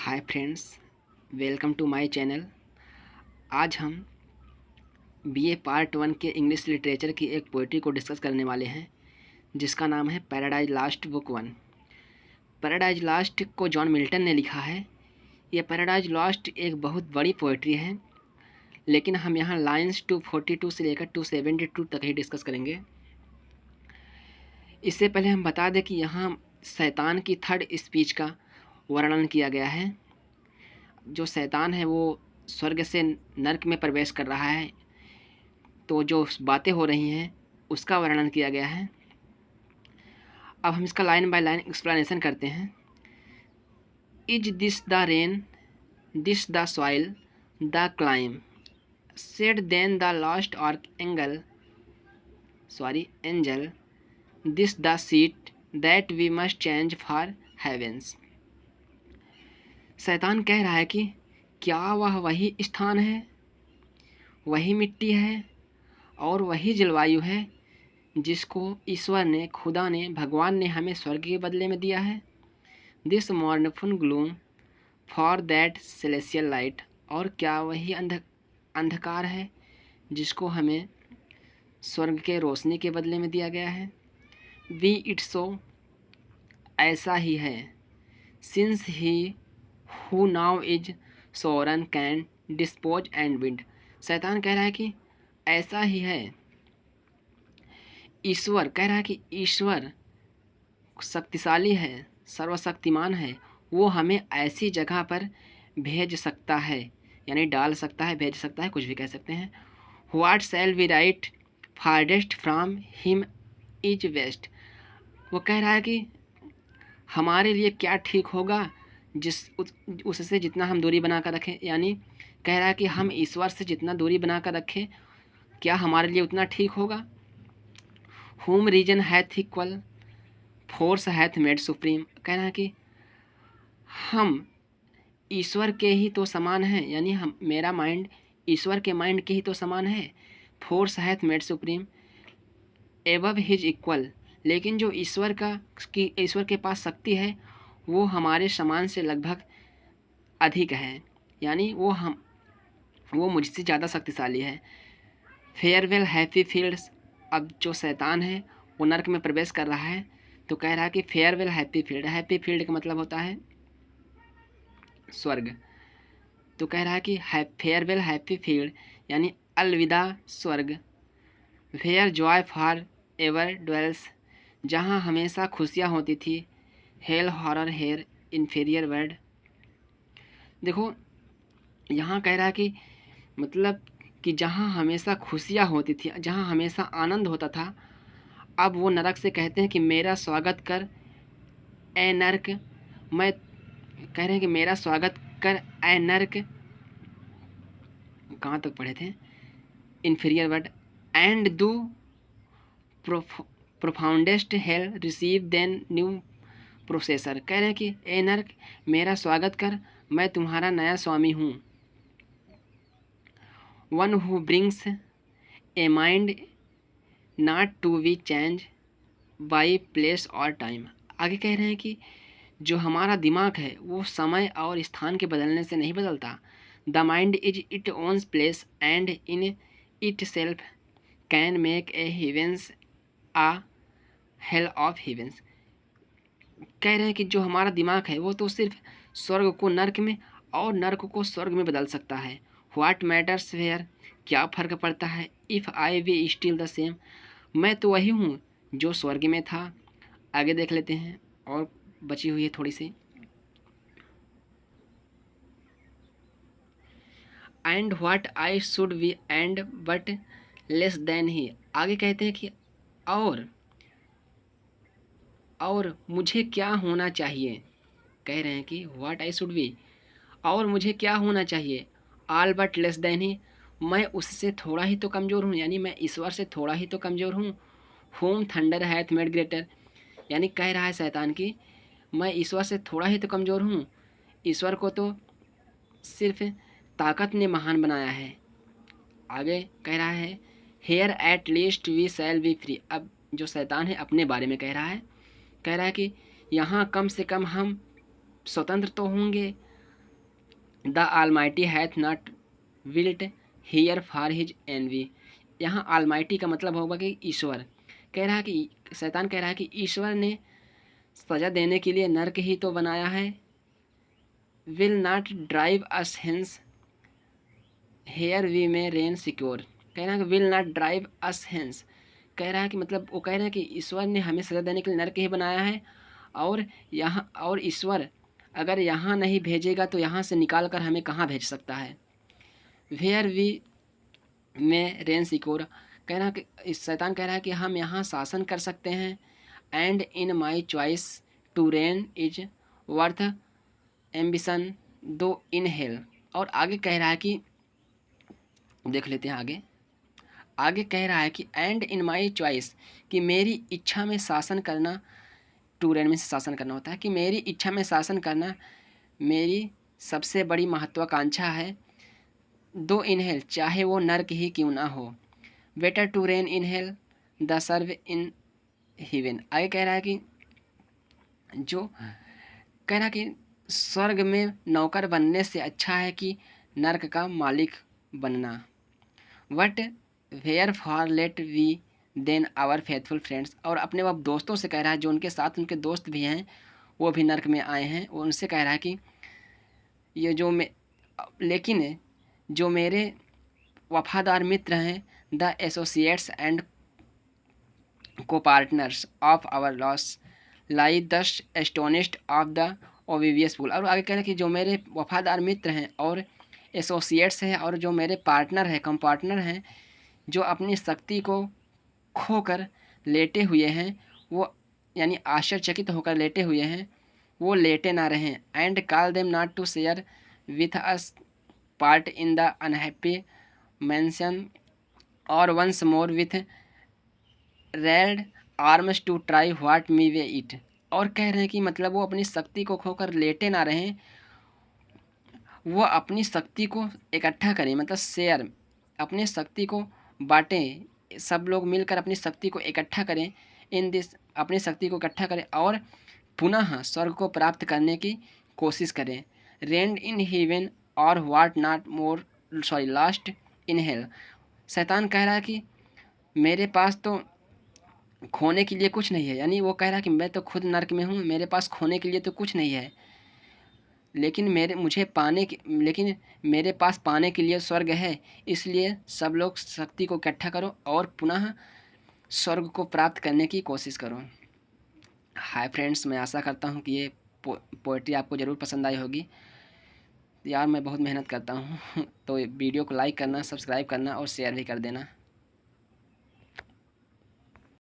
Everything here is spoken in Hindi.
Hi friends, welcome to my channel. आज हम बीए पार्ट 1 के इंग्लिश लिटरेचर की एक पोइट्री को डिस्कस करने वाले हैं जिसका नाम है paradise last book 1। Paradise last को जॉन मिल्टन ने लिखा है। यह पैराडाइज लास्ट एक बहुत बड़ी पोइट्री है, लेकिन हम यहाँ लाइन्स 242 से लेकर 272 तक ही डिस्कस करेंगे। इससे पहले हम बता दें कि यहाँ शैतान की थर्ड स्पीच का वर्णन किया गया है। जो शैतान है वो स्वर्ग से नर्क में प्रवेश कर रहा है, तो जो बातें हो रही हैं उसका वर्णन किया गया है। अब हम इसका लाइन बाय लाइन एक्सप्लेनेशन करते हैं। Is this the rain, this the soil, the clime, said then the lost angel, this the seat that we must change for heavens. शैतान कह रहा है कि क्या वह वही स्थान है, वही मिट्टी है और वही जलवायु है जिसको ईश्वर ने, खुदा ने, भगवान ने हमें स्वर्ग के बदले में दिया है। This मॉर्नफुल gloom for that celestial light, और क्या वही अंधकार है जिसको हमें स्वर्ग के रोशनी के बदले में दिया गया है। वी इट सो, ऐसा ही है। Since he who now is Soren can dispose and wind. शैतान कह रहा है कि ऐसा ही है। ईश्वर कह रहा है कि ईश्वर शक्तिशाली है, सर्वशक्तिमान है, वो हमें ऐसी जगह पर भेज सकता है, यानी डाल सकता है, भेज सकता है, कुछ भी कह सकते हैं। What shall we write farthest from him is west. वो कह रहा है कि हमारे लिए क्या ठीक होगा उससे जितना हम दूरी बना कर रखें, यानी कह रहा है कि हम ईश्वर से जितना दूरी बना कर रखें क्या हमारे लिए उतना ठीक होगा। Whom reason hath equal force hath made supreme. कह रहा है कि हम ईश्वर के ही तो समान हैं, यानी हम, मेरा माइंड ईश्वर के माइंड के ही तो समान है। Force hath made supreme above his equal, लेकिन जो ईश्वर के पास शक्ति है वो हमारे समान से लगभग अधिक है, यानी वो मुझसे ज़्यादा शक्तिशाली है। Farewell happy fields. अब जो शैतान है वो नर्क में प्रवेश कर रहा है, तो कह रहा है कि farewell happy field. Happy field का मतलब होता है स्वर्ग। तो कह रहा है कि फेयरवेल हैप्पी फील्ड, यानी अलविदा स्वर्ग। Fair joy for ever dwells, जहाँ हमेशा खुशियाँ होती थी। Hail horror hail inferior world. देखो यहाँ कह रहा है कि मतलब कि जहाँ हमेशा खुशियाँ होती थी, जहाँ हमेशा आनंद होता था, अब वो नरक से कहते हैं कि मेरा स्वागत कर ए नरक। मैं कह रहे हैं कि मेरा स्वागत कर ए नरक। कहाँ तक पढ़े थे? Inferior word. And do profoundest hell receive then new processor. कह रहे हैं कि ए नरक मेरा स्वागत कर, मैं तुम्हारा नया स्वामी हूँ। One who brings a mind not to be change by place or time. आगे कह रहे हैं कि जो हमारा दिमाग है वो समय और स्थान के बदलने से नहीं बदलता। The mind is it owns place and in itself can make a heavens a hell of heavens. कह रहे हैं कि जो हमारा दिमाग है वो तो सिर्फ स्वर्ग को नर्क में और नर्क को स्वर्ग में बदल सकता है। व्हाट मैटर्स वेयर, क्या फ़र्क पड़ता है। If I be still the same, मैं तो वही हूँ जो स्वर्ग में था। आगे देख लेते हैं, और बची हुई है थोड़ी सी। And what I should be and but less than he. आगे कहते हैं कि और मुझे क्या होना चाहिए। कह रहे हैं कि व्हाट आई शुड बी, और मुझे क्या होना चाहिए। All but less than he, मैं उससे थोड़ा ही तो कमज़ोर हूँ, यानी मैं ईश्वर से थोड़ा ही तो कमज़ोर हूँ। Home thunder hath made greater, यानी कह रहा है शैतान कि मैं ईश्वर से थोड़ा ही तो कमज़ोर हूँ, ईश्वर को तो सिर्फ ताकत ने महान बनाया है। आगे कह रहा है here at least we shall be free. अब जो शैतान है अपने बारे में कह रहा है कि यहाँ कम से कम हम स्वतंत्र तो होंगे, the almighty hath not built here for his envy. यहाँ ऑलमाइटी का मतलब होगा कि ईश्वर। कह रहा है कि शैतान कह रहा है कि ईश्वर ने सज़ा देने के लिए नर्क ही तो बनाया है। Will not drive us hence here we may reign secure. कह रहा है कि will not drive us hence. कह रहा है कि मतलब वो कह रहे हैं कि ईश्वर ने हमें सज़ा देने के लिए नर्क ही बनाया है, और ईश्वर अगर यहाँ नहीं भेजेगा तो यहाँ से निकाल कर हमें कहाँ भेज सकता है। Where we may reign secure. कह रहा है कि शैतान कह रहा है कि हम यहाँ शासन कर सकते हैं। And in my choice to reign is worth ambition though in hello. और आगे कह रहा है कि देख लेते हैं आगे कह रहा है कि एंड इन माई चॉइस, कि मेरी इच्छा में शासन करना, टू रेन में शासन करना होता है, कि मेरी इच्छा में शासन करना मेरी सबसे बड़ी महत्वाकांक्षा है। दो इन हेल, चाहे वो नर्क ही क्यों ना हो। Better to reign in hell than serve in heaven. आगे कह रहा है कि स्वर्ग में नौकर बनने से अच्छा है कि नर्क का मालिक बनना। But wherefore let we then our faithful friends. और अपने वह दोस्तों से कह रहा है, जो उनके साथ उनके दोस्त भी हैं वो भी नर्क में आए हैं, वो उनसे कह रहा है कि ये लेकिन जो मेरे वफादार मित्र हैं, द एसोसिएट्स एंड को पार्टनर्स ऑफ आवर लॉस लाई दस एस्टोनिस्ड ऑफ द ओविवियस फूल। और आगे कह रहे हैं कि जो मेरे वफादार मित्र हैं और एसोसिएट्स हैं और जो मेरे पार्टनर हैं, कंपार्टनर हैं, जो अपनी शक्ति को खोकर लेटे हुए हैं, वो यानी आश्चर्यचकित होकर लेटे हुए हैं, वो लेटे ना रहें। And call them not to share with us part in the unhappy mansion or once more with red arms to try what me way it. और कह रहे हैं कि मतलब वो अपनी शक्ति को खोकर लेटे ना रहें, वो अपनी शक्ति को इकट्ठा करें, मतलब शेयर, अपनी शक्ति को बांटें, सब लोग मिलकर अपनी शक्ति को इकट्ठा करें, अपनी शक्ति को इकट्ठा करें और पुनः स्वर्ग को प्राप्त करने की कोशिश करें। रेंड इन हेवन और what not more last in hell. शैतान कह रहा है कि मेरे पास तो खोने के लिए कुछ नहीं है, यानी वो कह रहा है कि मैं तो खुद नर्क में हूँ, मेरे पास खोने के लिए तो कुछ नहीं है, लेकिन मेरे पास पाने के लिए स्वर्ग है। इसलिए सब लोग शक्ति को इकट्ठा करो और पुनः स्वर्ग को प्राप्त करने की कोशिश करो। हाय फ्रेंड्स, मैं आशा करता हूँ कि ये पोएट्री आपको ज़रूर पसंद आई होगी। यार मैं बहुत मेहनत करता हूँ तो वीडियो को लाइक करना, सब्सक्राइब करना और शेयर भी कर देना।